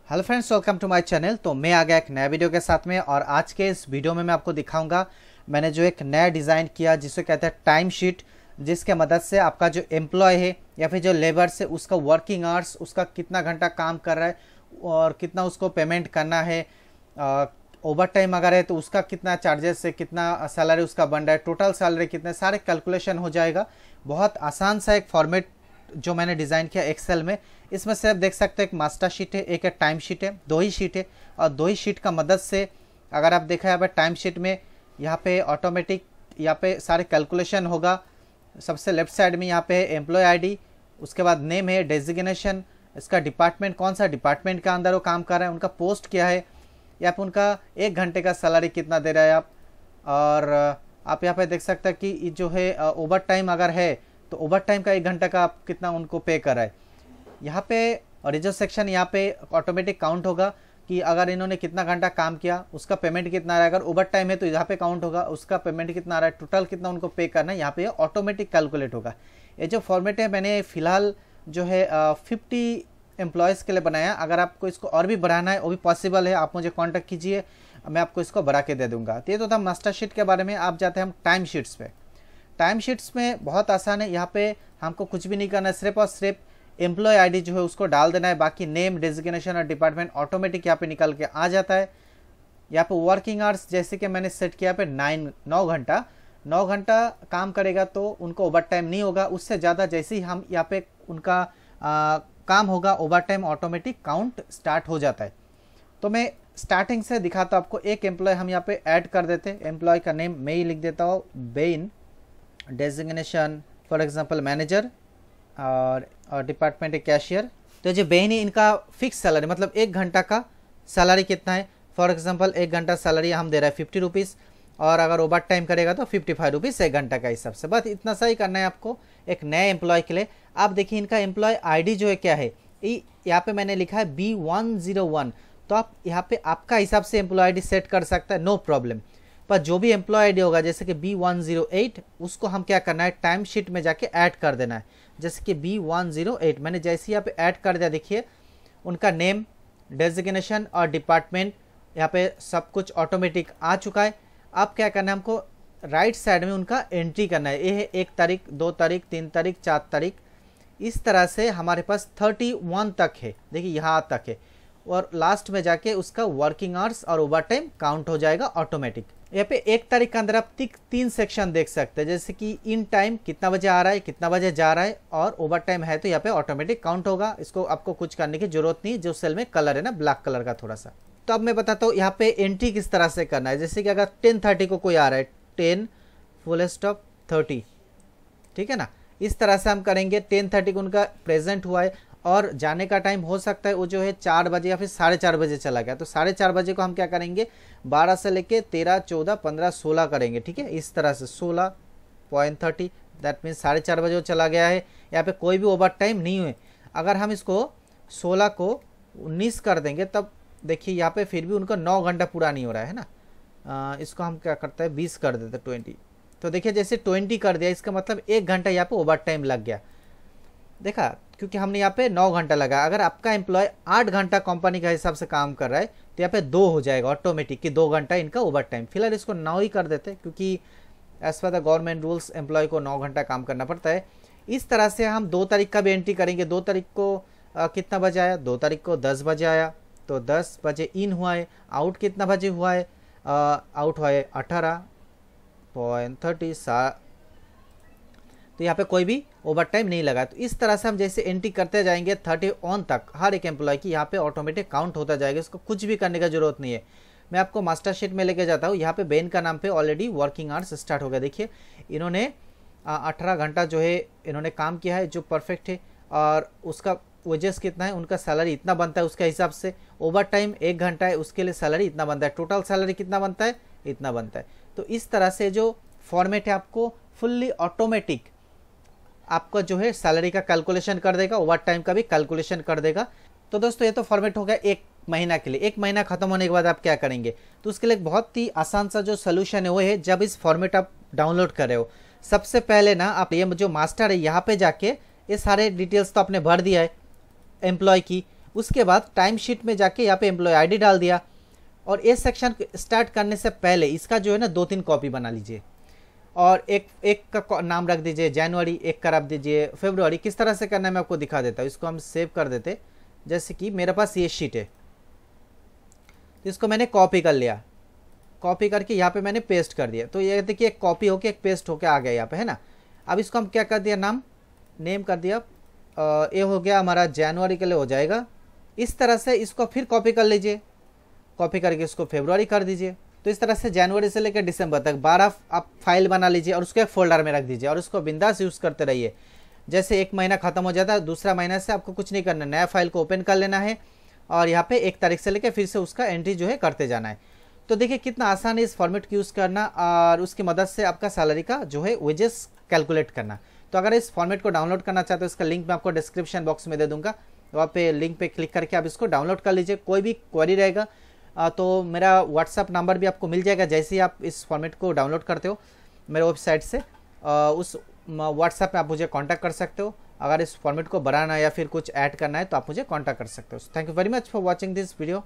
Hello friends, welcome to my channel. तो मैं आ गया एक नया वीडियो के साथ में, और आज के इस वीडियो में मैं आपको दिखाऊंगा मैंने जो एक नया डिज़ाइन किया जिसे कहते हैं टाइम शीट, जिसके मदद से आपका जो एम्प्लॉय है या फिर जो लेबर्स है उसका वर्किंग आवर्स, उसका कितना घंटा काम कर रहा है और कितना उसको पेमेंट करना है, ओवर टाइम अगर है तो उसका कितना चार्जेस है, कितना सैलरी उसका बन रहा है, टोटल सैलरी कितने, सारे कैलकुलेशन हो जाएगा। बहुत आसान सा एक फॉर्मेट जो मैंने डिज़ाइन किया एक्सेल में। इसमें से आप देख सकते हैं एक मास्टर शीट है, एक टाइम शीट है, दो ही शीट है। और दो ही शीट का मदद से अगर आप देखा यहाँ पे टाइम शीट में यहाँ पे ऑटोमेटिक यहाँ पे सारे कैलकुलेशन होगा। सबसे लेफ्ट साइड में यहाँ पे है एम्प्लॉय आईडी, उसके बाद नेम है, डेजिग्नेशन, इसका डिपार्टमेंट कौन सा डिपार्टमेंट का अंदर वो काम कर रहा है, उनका पोस्ट क्या है, या फिर उनका एक घंटे का सैलरी कितना दे रहा है आप। और आप यहाँ पे देख सकते हैं कि जो है ओवर टाइम अगर है तो ओवर टाइम का एक घंटा का आप कितना उनको पे कर रहा है। यहाँ पे रिजर्व सेक्शन यहाँ पे ऑटोमेटिक काउंट होगा कि अगर इन्होंने कितना घंटा काम किया उसका पेमेंट कितना आ रहा है। अगर ओवर टाइम है तो यहाँ पे काउंट होगा उसका पेमेंट कितना आ रहा है, टोटल कितना उनको पे करना है, यहाँ पे ऑटोमेटिक कैलकुलेट होगा। ये जो फॉर्मेट है मैंने फिलहाल जो है 50 एम्प्लॉयज़ के लिए बनाया। अगर आपको इसको और भी बढ़ाना है वो भी पॉसिबल है, आप मुझे कॉन्टैक्ट कीजिए, मैं आपको इसको बढ़ा के दे दूंगा। तो ये तो था मास्टर शीट के बारे में। आप जाते हैं हम टाइम शीट्स पे। टाइम शीट्स में बहुत आसान है, यहाँ पे हमको कुछ भी नहीं करना है, सिर्फ और सिर्फ एम्प्लॉय आईडी जो है उसको डाल देना है। बाकी नेम, डेजिग्नेशन और डिपार्टमेंट ऑटोमेटिक यहाँ पे निकल के आ जाता है। यहाँ पे वर्किंग आवर्स जैसे कि मैंने सेट किया पे 9 घंटा काम करेगा तो उनको ओवर टाइम नहीं होगा। उससे ज़्यादा जैसे ही हम यहाँ पे उनका काम होगा over time automatic count start हो जाता है। तो मैं स्टार्टिंग से दिखाता हूँ आपको। एक एम्प्लॉय हम यहाँ पे ऐड कर देते हैं। एम्प्लॉय का नेम मैं ही लिख देता हूँ Ben, designation for example manager, और डिपार्टमेंट है कैशियर। तो जो बेन है इनका फिक्स सैलरी मतलब एक घंटा का सैलरी कितना है। फॉर एग्जांपल एक घंटा सैलरी हम दे रहे हैं 50 रुपीज़, और अगर ओवर टाइम करेगा तो 55 रुपीज़ एक घंटा का हिसाब से। बस इतना सा ही करना है आपको एक नए एम्प्लॉय के लिए। आप देखिए इनका एम्प्लॉय आईडी जो है क्या है, यहाँ पे मैंने लिखा है B101। तो आप यहाँ पे आपका हिसाब से एम्प्लॉय आईडी सेट कर सकता है, नो प्रॉब्लम। पर जो भी एम्प्लॉय आईडी होगा जैसे कि B108 उसको हम क्या करना है, टाइम शीट में जाके ऐड कर देना है। जैसे कि B108 मैंने जैसे ही यहाँ पे ऐड कर दिया, देखिए उनका नेम, डेजिग्नेशन और डिपार्टमेंट यहाँ पे सब कुछ ऑटोमेटिक आ चुका है। अब क्या करना है, हमको राइट साइड में उनका एंट्री करना है। ये है 1 तारीख, 2 तारीख, 3 तारीख, 4 तारीख। इस तरह से हमारे पास 31 तक है, देखिए यहाँ तक है। और लास्ट में जाके उसका वर्किंग आवर्स और ओवर टाइम काउंट हो जाएगा ऑटोमेटिक। यहाँ पे 1 तारीख के अंदर आप 3 सेक्शन देख सकते हैं, जैसे कि इन टाइम कितना बजे आ रहा है, कितना बजे जा रहा है, और ओवर टाइम है तो यहाँ पे ऑटोमेटिक काउंट होगा। इसको आपको कुछ करने की जरूरत नहीं। जो सेल में कलर है ना ब्लैक कलर का थोड़ा सा। तो अब मैं बताता हूँ यहाँ पे एंट्री किस तरह से करना है। जैसे कि अगर 10:30 को कोई आ रहा है, 10 फुल स्टॉप 30, ठीक है ना, इस तरह से हम करेंगे। 10:30 को उनका प्रेजेंट हुआ है और जाने का टाइम हो सकता है वो जो है 4 बजे या फिर 4:30 बजे चला गया। तो 4:30 बजे को हम क्या करेंगे, 12 से लेके 13, 14, 15, 16 करेंगे, ठीक है। इस तरह से 16.30 दैट मीन्स 4:30 बजे वो चला गया है। यहाँ पे कोई भी ओवर टाइम नहीं हुए। अगर हम इसको 16 को 19 कर देंगे तब देखिए यहाँ पे फिर भी उनका 9 घंटा पूरा नहीं हो रहा है ना। इसको हम क्या करते हैं 20 कर देते 20। तो देखिए जैसे 20 कर दिया इसका मतलब 1 घंटा यहाँ पे ओवर टाइम लग गया, देखा, क्योंकि हमने यहाँ पे 9 घंटा लगा। अगर आपका एम्प्लॉय 8 घंटा कंपनी का हिसाब से काम कर रहा है तो यहाँ पे 2 हो जाएगा ऑटोमेटिक कि 2 घंटा इनका ओवर टाइम। फिलहाल इसको 9 ही कर देते क्योंकि as per the government rules employ को 9 घंटा काम करना पड़ता है। इस तरह से हम 2 तारीख का भी एंट्री करेंगे। 2 तारीख को कितना बजे आया, 2 तारीख को 10 बजे आया, तो 10 बजे इन हुआ है। आउट कितना बजे हुआ है, आउट हुआ है 18.30। तो यहाँ पे कोई भी ओवर टाइम नहीं लगा। तो इस तरह से हम जैसे एंट्री करते जाएंगे 31 तक हर एक एम्प्लॉय की यहाँ पे ऑटोमेटिक काउंट होता जाएगा। इसको कुछ भी करने की जरूरत नहीं है। मैं आपको मास्टर शीट में लेके जाता हूँ। यहाँ पे बेन का नाम पे ऑलरेडी वर्किंग आवर्स स्टार्ट हो गया। देखिए इन्होंने 18 घंटा जो है इन्होंने काम किया है जो परफेक्ट है, और उसका वेजेस कितना है, उनका सैलरी इतना बनता है उसके हिसाब से। ओवर टाइम 1 घंटा है उसके लिए सैलरी इतना बनता है, टोटल सैलरी कितना बनता है, इतना बनता है। तो इस तरह से जो फॉर्मेट है आपको फुल्ली ऑटोमेटिक आपका जो है सैलरी का कैलकुलेशन कर देगा, ओवर टाइम का भी कैलकुलेशन कर देगा। तो दोस्तों ये तो फॉर्मेट हो गया 1 महीना के लिए। 1 महीना खत्म होने के बाद आप क्या करेंगे, तो उसके लिए बहुत ही आसान सा जो सोल्यूशन है वो है, जब इस फॉर्मेट आप डाउनलोड कर रहे हो सबसे पहले ना आप ये जो मास्टर है यहाँ पे जाके ये सारे डिटेल्स तो आपने भर दिया है एम्प्लॉय की, उसके बाद टाइम शीट में जाके यहाँ पे एम्प्लॉय आईडी डाल दिया, और इस सेक्शन स्टार्ट करने से पहले इसका जो है ना 2-3 कॉपी बना लीजिए, और एक का नाम रख दीजिए जनवरी, एक का रख दीजिए फरवरी। किस तरह से करना है मैं आपको दिखा देता हूँ। इसको हम सेव कर देते, जैसे कि मेरे पास ये शीट है, तो इसको मैंने कॉपी कर लिया, कॉपी करके यहाँ पे मैंने पेस्ट कर दिया। तो ये देखिए एक कॉपी होके एक पेस्ट होके आ गया यहाँ पे, है ना। अब इसको हम क्या कर दिया, नेम कर दिया, ये हो गया हमारा जनवरी के लिए हो जाएगा। इस तरह से इसको फिर कॉपी कर लीजिए, कॉपी करके इसको फरवरी कर दीजिए। तो इस तरह से जनवरी से लेकर दिसंबर तक 12 आप फाइल बना लीजिए और उसको एक फोल्डर में रख दीजिए, और उसको बिंदास यूज़ करते रहिए। जैसे एक महीना खत्म हो जाता है, दूसरा महीना से आपको कुछ नहीं करना, नया फाइल को ओपन कर लेना है और यहाँ पे 1 तारीख से लेकर फिर से उसका एंट्री जो है करते जाना है। तो देखिए कितना आसान है इस फॉर्मेट को यूज़ करना, और उसकी मदद से आपका सैलरी का जो है वेजेस कैलकुलेट करना। तो अगर इस फॉर्मेट को डाउनलोड करना चाहते हो, इसका लिंक मैं आपको डिस्क्रिप्शन बॉक्स में दे दूंगा, वहाँ पे लिंक पे क्लिक करके आप इसको डाउनलोड कर लीजिए। कोई भी क्वेरी रहेगा तो मेरा व्हाट्सअप नंबर भी आपको मिल जाएगा। जैसे ही आप इस फॉर्मेट को डाउनलोड करते हो मेरे वेबसाइट से, उस व्हाट्सएप में आप मुझे कांटेक्ट कर सकते हो। अगर इस फॉर्मेट को बढ़ाना या फिर कुछ ऐड करना है तो आप मुझे कांटेक्ट कर सकते हो। Thank you very much for watching this video.